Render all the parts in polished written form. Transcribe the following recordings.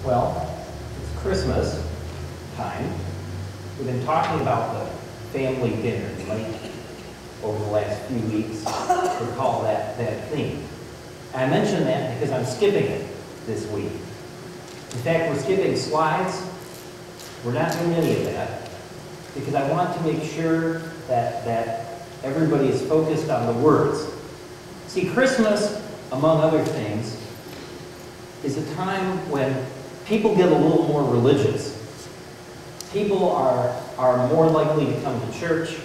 Well, it's Christmas time. We've been talking about the family dinner. You might, over the last few weeks, recall that theme. And I mention that because I'm skipping it this week. In fact, we're skipping slides. We're not doing any of that because I want to make sure that everybody is focused on the words. See, Christmas, among other things, is a time when people get a little more religious. People are more likely to come to church.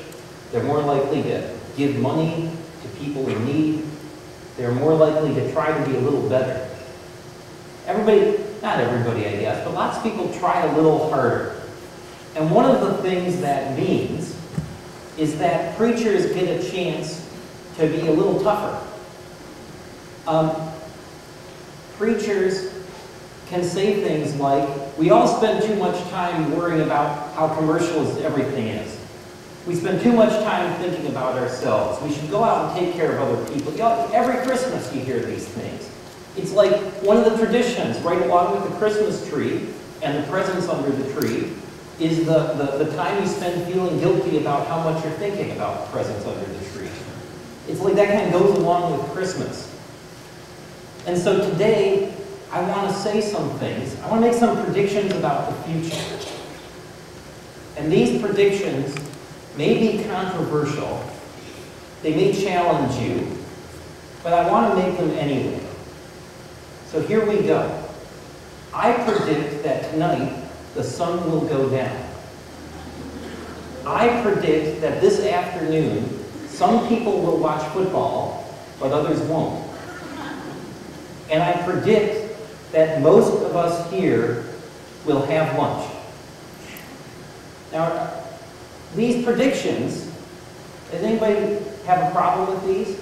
They're more likely to give money to people in need. They're more likely to try to be a little better. Everybody, not everybody I guess, but lots of people try a little harder. And one of the things that means is that preachers get a chance to be a little tougher. Preachers can say things like, we all spend too much time worrying about how commercial everything is. We spend too much time thinking about ourselves. We should go out and take care of other people. You know, every Christmas you hear these things. It's like one of the traditions, right along with the Christmas tree and the presents under the tree, is the time you spend feeling guilty about how much you're thinking about the presents under the tree. It's like that kind of goes along with Christmas. And so today, I want to say some things. I want to make some predictions about the future. And these predictions may be controversial. They may challenge you. But I want to make them anyway. So here we go. I predict that tonight the sun will go down. I predict that this afternoon some people will watch football, but others won't. And I predict that most of us here will have lunch. Now, these predictions, does anybody have a problem with these?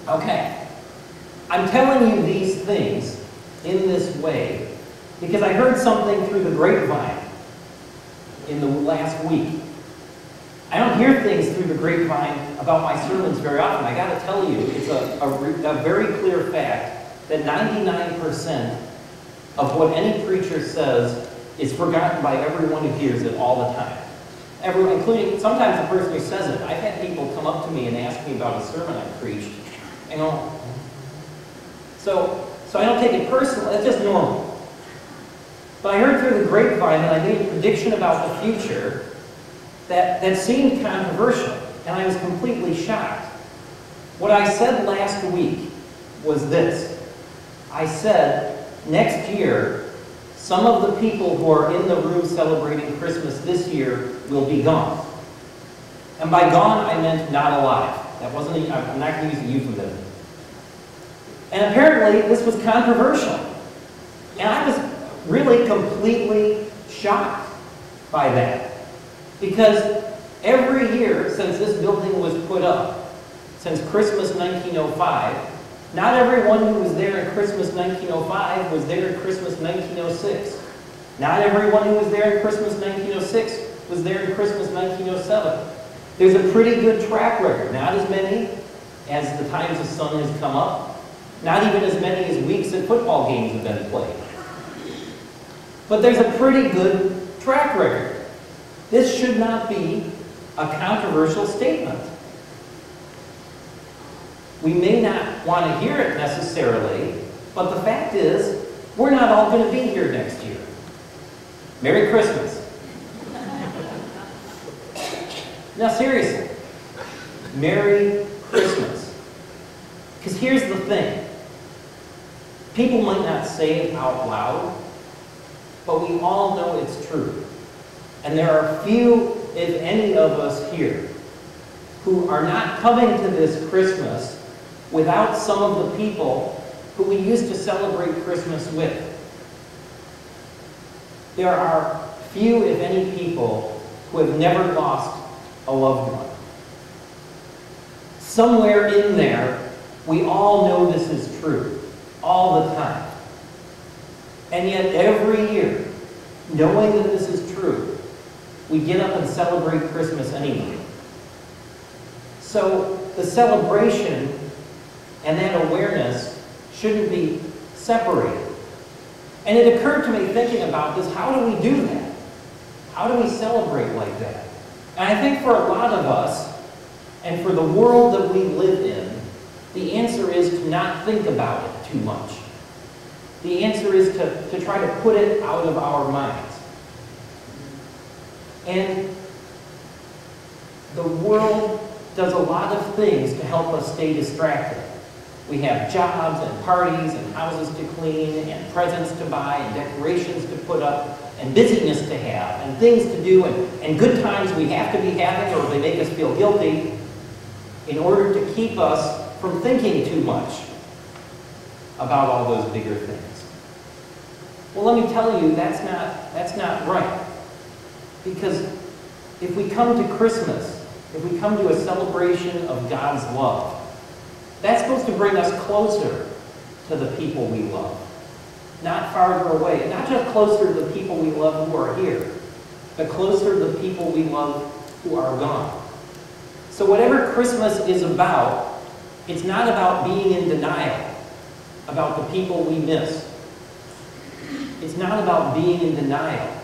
Okay. I'm telling you these things in this way because I heard something through the grapevine in the last week. I don't hear things through the grapevine about my sermons very often. I got to tell you, it's a very clear fact that 99% of what any preacher says is forgotten by everyone who hears it all the time. Everyone, including sometimes the person who says it. I've had people come up to me and ask me about a sermon I preached. You know, so I don't take it personally. It's just normal. But I heard through the grapevine that I made a prediction about the future that seemed controversial, and I was completely shocked. What I said last week was this. I said, next year, some of the people who are in the room celebrating Christmas this year will be gone. And by gone, I meant not alive. That wasn't, I'm not going to use a euphemism. And apparently, this was controversial. And I was really completely shocked by that. Because every year since this building was put up, since Christmas 1905, not everyone who was there in Christmas 1905 was there in Christmas 1906. Not everyone who was there in Christmas 1906 was there in Christmas 1907. There's a pretty good track record. Not as many as the times the sun has come up. Not even as many as weeks that football games have been played. But there's a pretty good track record. This should not be a controversial statement. We may not want to hear it necessarily, but the fact is, we're not all going to be here next year. Merry Christmas. Now seriously, Merry Christmas. Because here's the thing. People might not say it out loud, but we all know it's true. And there are few, if any of us here, who are not coming to this Christmas without some of the people who we used to celebrate Christmas with. There are few, if any, people who have never lost a loved one. Somewhere in there, we all know this is true, all the time. And yet every year, knowing that this is true, we get up and celebrate Christmas anyway. So the celebration and that awareness shouldn't be separated. And it occurred to me thinking about this, how do we do that? How do we celebrate like that? And I think for a lot of us, and for the world that we live in, the answer is to not think about it too much. The answer is to try to put it out of our minds. And the world does a lot of things to help us stay distracted. We have jobs and parties and houses to clean and presents to buy and decorations to put up and busyness to have and things to do and good times we have to be having or they make us feel guilty in order to keep us from thinking too much about all those bigger things. Well, let me tell you, that's not right. Because if we come to Christmas, if we come to a celebration of God's love, that's supposed to bring us closer to the people we love, not farther away. Not just closer to the people we love who are here, but closer to the people we love who are gone. So whatever Christmas is about, it's not about being in denial about the people we miss. It's not about being in denial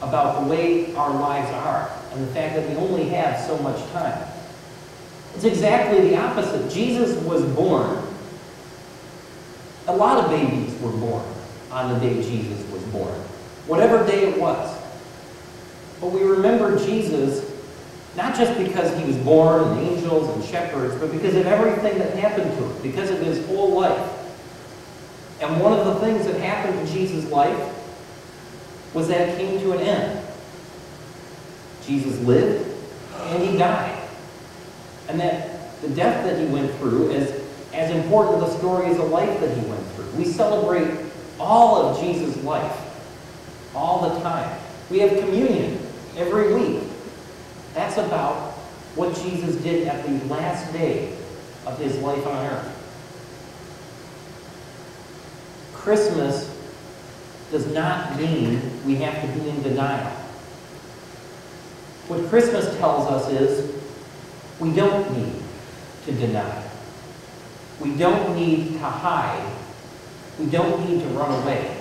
about the way our lives are and the fact that we only have so much time. It's exactly the opposite. Jesus was born. A lot of babies were born on the day Jesus was born, whatever day it was. But we remember Jesus not just because he was born and angels and shepherds, but because of everything that happened to him, because of his whole life. And one of the things that happened to Jesus' life was that it came to an end. Jesus lived and he died. And that the death that he went through is as important to the story as the life that he went through. We celebrate all of Jesus' life, all the time. We have communion every week. That's about what Jesus did at the last day of his life on earth. Christmas does not mean we have to be in denial. What Christmas tells us is we don't need to deny. We don't need to hide. We don't need to run away.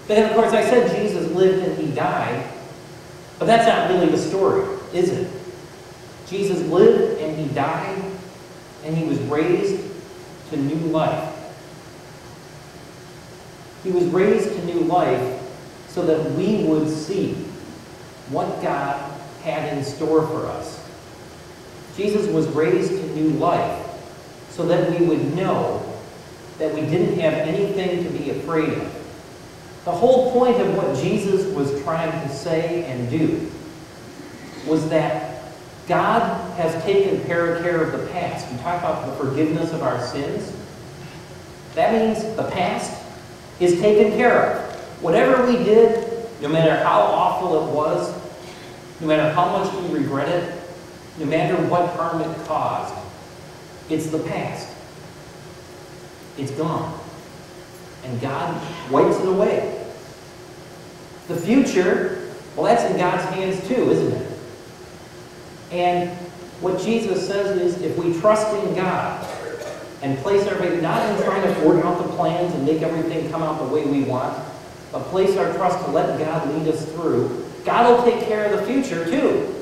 But then, of course, I said Jesus lived and he died, but that's not really the story, is it? Jesus lived and he died and he was raised to new life. He was raised to new life so that we would see what God had in store for us. Jesus was raised to new life so that we would know that we didn't have anything to be afraid of. The whole point of what Jesus was trying to say and do was that God has taken care of the past. We talk about the forgiveness of our sins. That means the past is taken care of. Whatever we did, no matter how awful it was, no matter how much we regret it, no matter what harm it caused, it's the past. It's gone. And God wipes it away. The future, well, that's in God's hands too, isn't it? And what Jesus says is if we trust in God and place our faith, not in trying to work out the plans and make everything come out the way we want, but place our trust to let God lead us through, God will take care of the future too.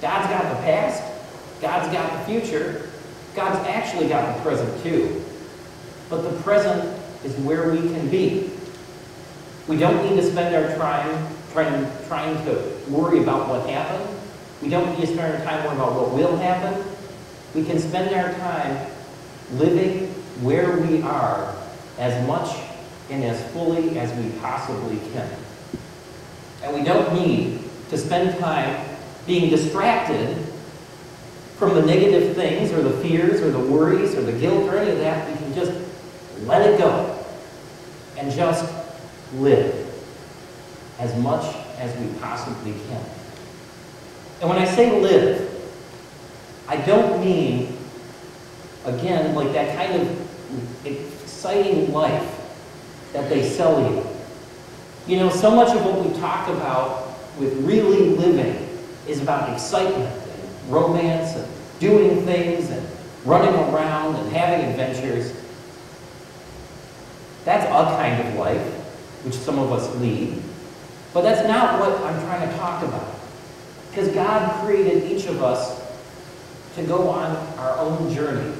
God's got the past, God's got the future, God's actually got the present too. But the present is where we can be. We don't need to spend our time trying to worry about what happened. We don't need to spend our time worrying about what will happen. We can spend our time living where we are as much and as fully as we possibly can. And we don't need to spend time being distracted from the negative things or the fears or the worries or the guilt or any of that. We can just let it go and just live as much as we possibly can. And when I say live, I don't mean, again, like that kind of exciting life that they sell you. You know, so much of what we talk about with really living is about excitement and romance and doing things and running around and having adventures. That's a kind of life, which some of us lead. But that's not what I'm trying to talk about. Because God created each of us to go on our own journey.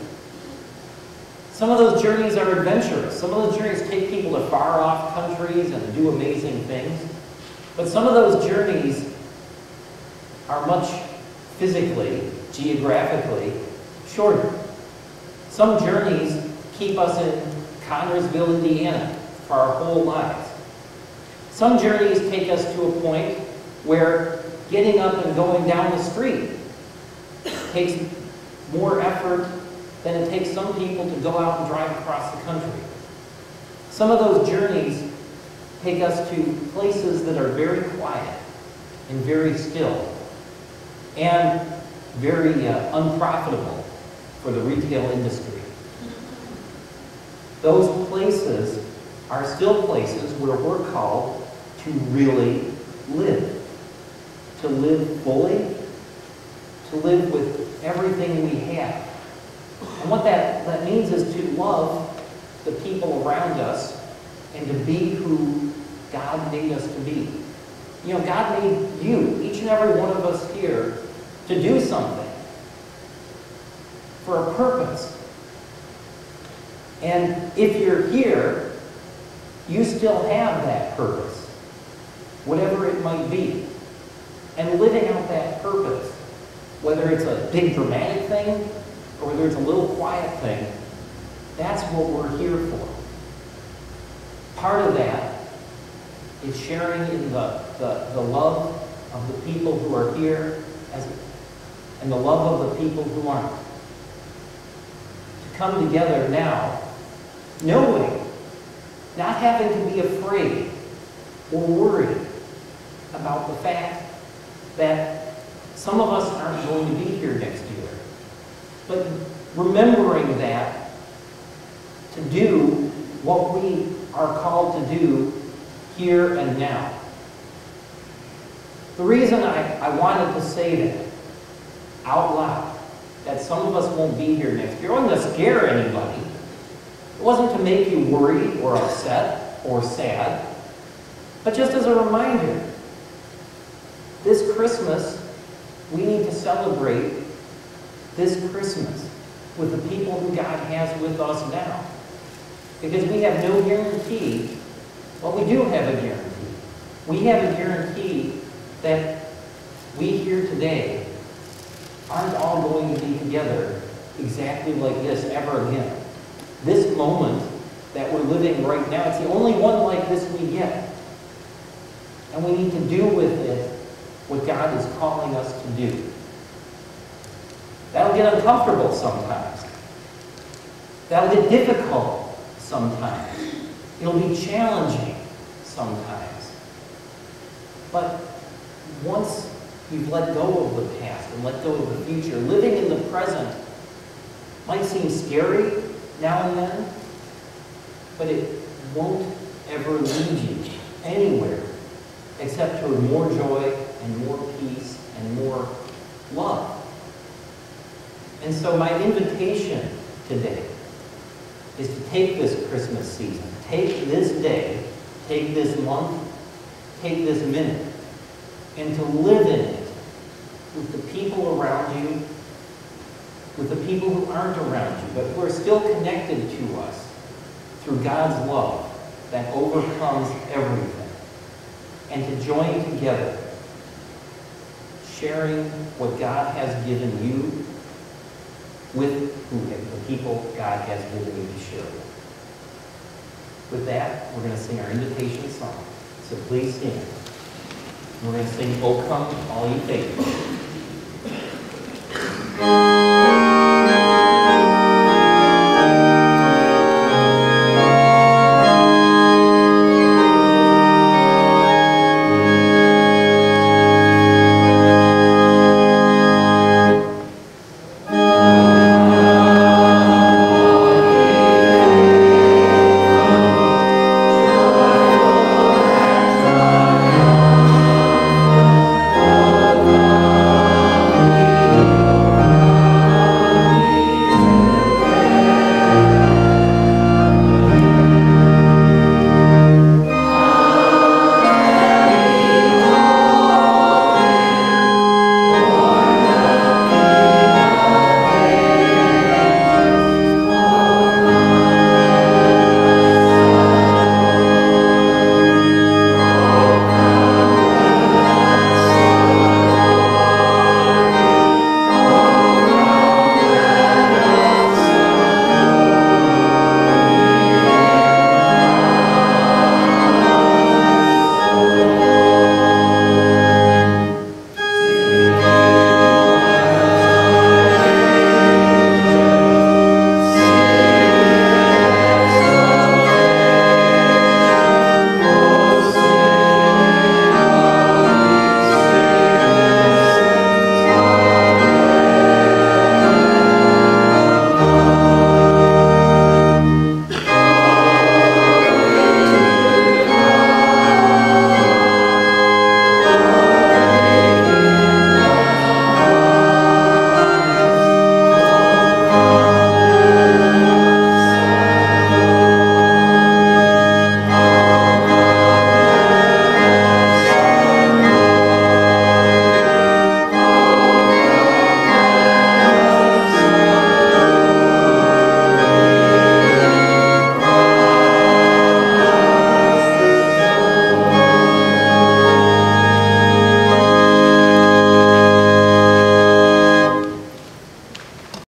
Some of those journeys are adventurous. Some of those journeys take people to far-off countries and do amazing things. But some of those journeys are much physically, geographically, shorter. Some journeys keep us in Connersville, Indiana for our whole lives. Some journeys take us to a point where getting up and going down the street takes more effort than it takes some people to go out and drive across the country. Some of those journeys take us to places that are very quiet and very still and very unprofitable for the retail industry. Those places are still places where we're called to really live fully, to live with everything we have. And what that means is to love the people around us and to be who God made us to be. You know, God made you, each and every one of us here, to do something for a purpose. And if you're here, you still have that purpose, whatever it might be. And living out that purpose, whether it's a big dramatic thing or whether it's a little quiet thing, that's what we're here for. Part of that is sharing in the love of the people who are here and the love of the people who aren't. To come together now, knowing, not having to be afraid or worried about the fact that some of us aren't going to be here next year. But remembering that to do what we are called to do here and now. The reason I wanted to say that out loud, that some of us won't be here next year, it wasn't to scare anybody. It wasn't to make you worried or upset or sad, but just as a reminder, this Christmas, we need to celebrate this Christmas with the people who God has with us now. Because we have no guarantee, well, we do have a guarantee. We have a guarantee that we here today aren't all going to be together exactly like this ever again. This moment that we're living right now, it's the only one like this we get. And we need to do with it what God is calling us to do. That'll get uncomfortable sometimes. That'll get difficult sometimes. It'll be challenging sometimes. But once you've let go of the past and let go of the future, living in the present might seem scary now and then, but it won't ever lead you anywhere except toward more joy and more peace and more love. And so my invitation today is to take this Christmas season, take this day, take this month, take this minute, and to live in it with the people around you, with the people who aren't around you, but who are still connected to us through God's love that overcomes everything. And to join together, sharing what God has given you with the people God has given you to share with. With that, we're going to sing our invitation song. So please stand. We're going to sing, "O Come, All Ye Faithful."